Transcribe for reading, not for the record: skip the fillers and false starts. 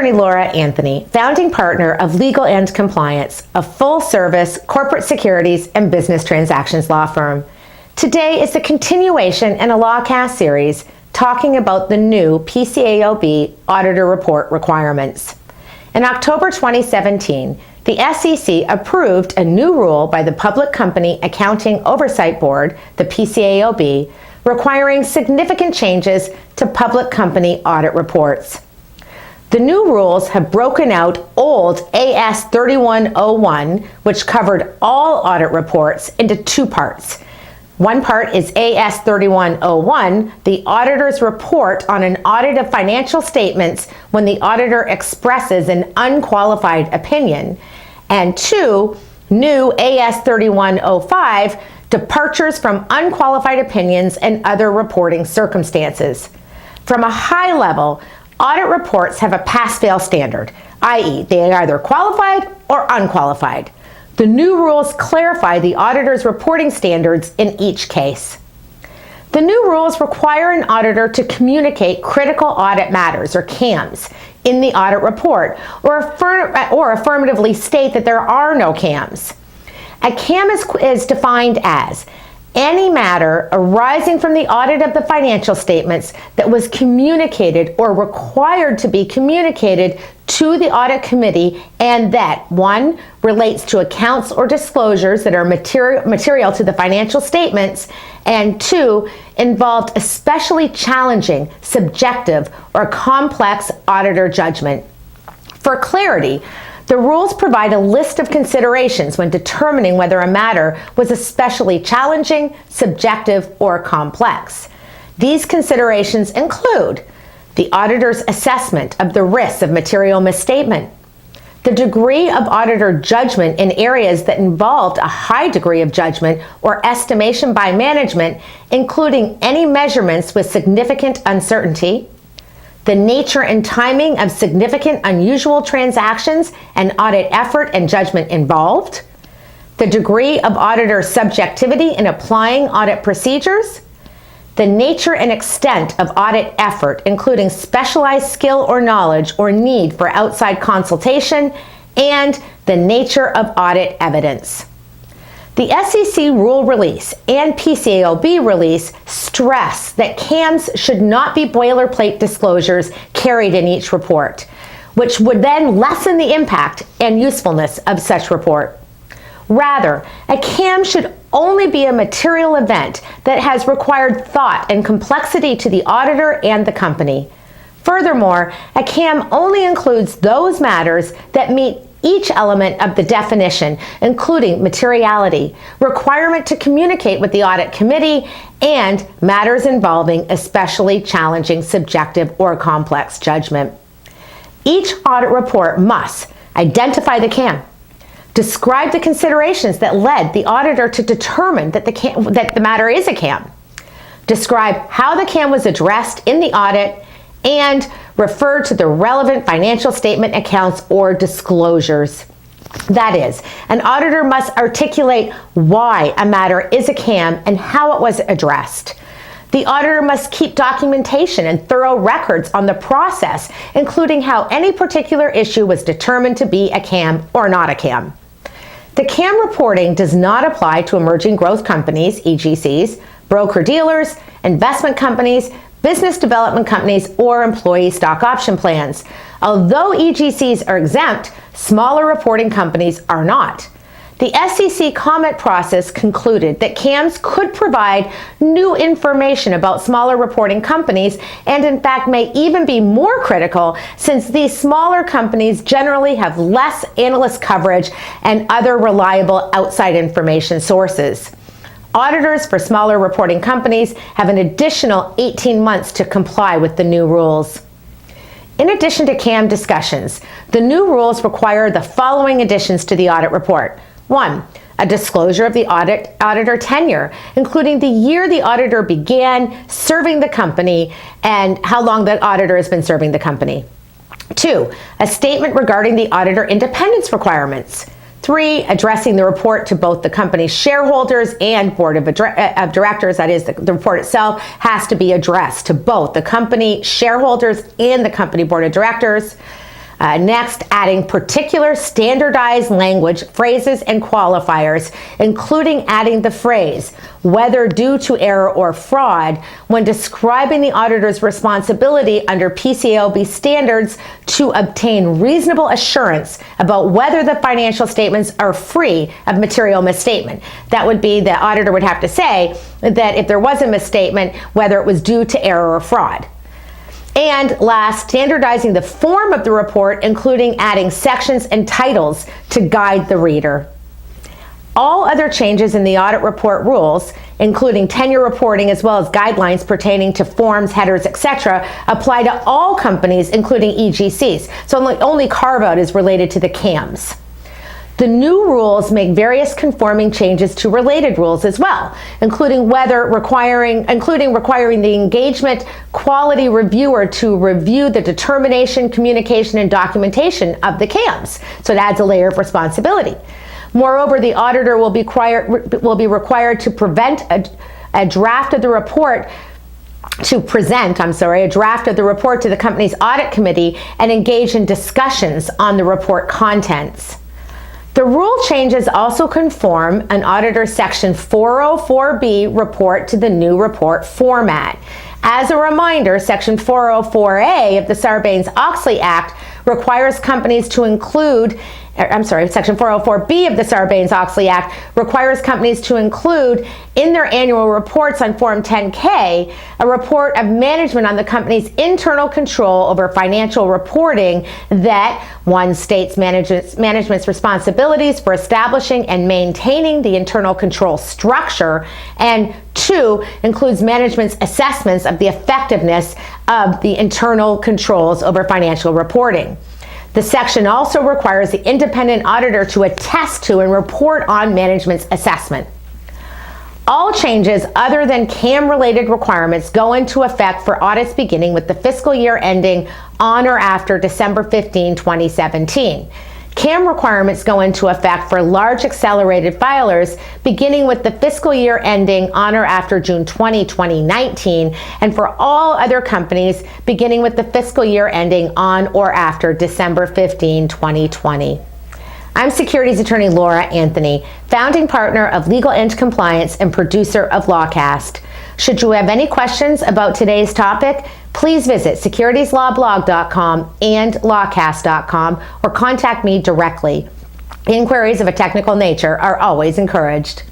attorney Laura Anthony, founding partner of Legal and Compliance, a full-service corporate securities and business transactions law firm. Today is the continuation in a Lawcast series talking about the new PCAOB auditor report requirements. In October 2017, the SEC approved a new rule by the Public Company Accounting Oversight Board, the PCAOB, requiring significant changes to public company audit reports. The new rules have broken out old AS 3101, which covered all audit reports, into two parts. One part is AS 3101, the auditor's report on an audit of financial statements when the auditor expresses an unqualified opinion. And two, new AS 3105, departures from unqualified opinions and other reporting circumstances. From a high level, audit reports have a pass-fail standard, i.e., they are either qualified or unqualified. The new rules clarify the auditor's reporting standards in each case. The new rules require an auditor to communicate critical audit matters, or CAMs, in the audit report, or affirmatively state that there are no CAMs. A CAM is defined as any matter arising from the audit of the financial statements that was communicated or required to be communicated to the audit committee and that, 1, relates to accounts or disclosures that are material to the financial statements, and 2, involved especially challenging, subjective, or complex auditor judgment. For clarity, the rules provide a list of considerations when determining whether a matter was especially challenging, subjective, or complex. These considerations include the auditor's assessment of the risks of material misstatement, the degree of auditor judgment in areas that involved a high degree of judgment or estimation by management, including any measurements with significant uncertainty, the nature and timing of significant unusual transactions and audit effort and judgment involved, the degree of auditor subjectivity in applying audit procedures, the nature and extent of audit effort, including specialized skill or knowledge or need for outside consultation, and the nature of audit evidence. The SEC rule release and PCAOB release stress that CAMs should not be boilerplate disclosures carried in each report, which would then lessen the impact and usefulness of such report. Rather, a CAM should only be a material event that has required thought and complexity to the auditor and the company. Furthermore, a CAM only includes those matters that meet each element of the definition, including materiality, requirement to communicate with the audit committee, and matters involving especially challenging, subjective, or complex judgment. Each audit report must identify the CAM, describe the considerations that led the auditor to determine that the matter is a CAM, describe how the CAM was addressed in the audit, and refer to the relevant financial statement accounts or disclosures. That is, an auditor must articulate why a matter is a CAM and how it was addressed. The auditor must keep documentation and thorough records on the process, including how any particular issue was determined to be a CAM or not a CAM. The CAM reporting does not apply to emerging growth companies, EGCs, broker-dealers, investment companies, business development companies, or employee stock option plans. Although EGCs are exempt, smaller reporting companies are not. The SEC comment process concluded that CAMs could provide new information about smaller reporting companies and in fact may even be more critical since these smaller companies generally have less analyst coverage and other reliable outside information sources. Auditors for smaller reporting companies have an additional 18 months to comply with the new rules. In addition to CAM discussions, the new rules require the following additions to the audit report. 1, a disclosure of the auditor tenure, including the year the auditor began serving the company and how long the auditor has been serving the company. 2, a statement regarding the auditor independence requirements. 3, addressing the report to both the company's shareholders and board of directors. That is, the report itself has to be addressed to both the company shareholders and the company board of directors. Next, adding particular standardized language, phrases, and qualifiers, including adding the phrase, whether due to error or fraud, when describing the auditor's responsibility under PCAOB standards to obtain reasonable assurance about whether the financial statements are free of material misstatement. That would be, the auditor would have to say that if there was a misstatement, whether it was due to error or fraud. And last, standardizing the form of the report, including adding sections and titles to guide the reader. All other changes in the audit report rules, including tenure reporting as well as guidelines pertaining to forms, headers, etc., apply to all companies, including EGCs. So only carve-out is related to the CAMs. The new rules make various conforming changes to related rules as well, including requiring the engagement quality reviewer to review the determination, communication, and documentation of the CAMs. So it adds a layer of responsibility. Moreover, the auditor will be required to present a draft of the report to the company's audit committee and engage in discussions on the report contents. The rule changes also conform an auditor's Section 404B report to the new report format. As a reminder, Section 404A of the Sarbanes-Oxley Act requires companies to include Section 404B of the Sarbanes-Oxley Act requires companies to include in their annual reports on Form 10-K a report of management on the company's internal control over financial reporting that, one, states management's responsibilities for establishing and maintaining the internal control structure, and two, includes management's assessments of the effectiveness of the internal controls over financial reporting. The section also requires the independent auditor to attest to and report on management's assessment. All changes other than CAM-related requirements go into effect for audits beginning with the fiscal year ending on or after December 15, 2017. CAM requirements go into effect for large accelerated filers beginning with the fiscal year ending on or after June 20, 2019, and for all other companies beginning with the fiscal year ending on or after December 15, 2020. I'm Securities Attorney Laura Anthony, founding partner of Legal and Compliance and producer of Lawcast. Should you have any questions about today's topic, please visit securitieslawblog.com and lawcast.com or contact me directly. Inquiries of a technical nature are always encouraged.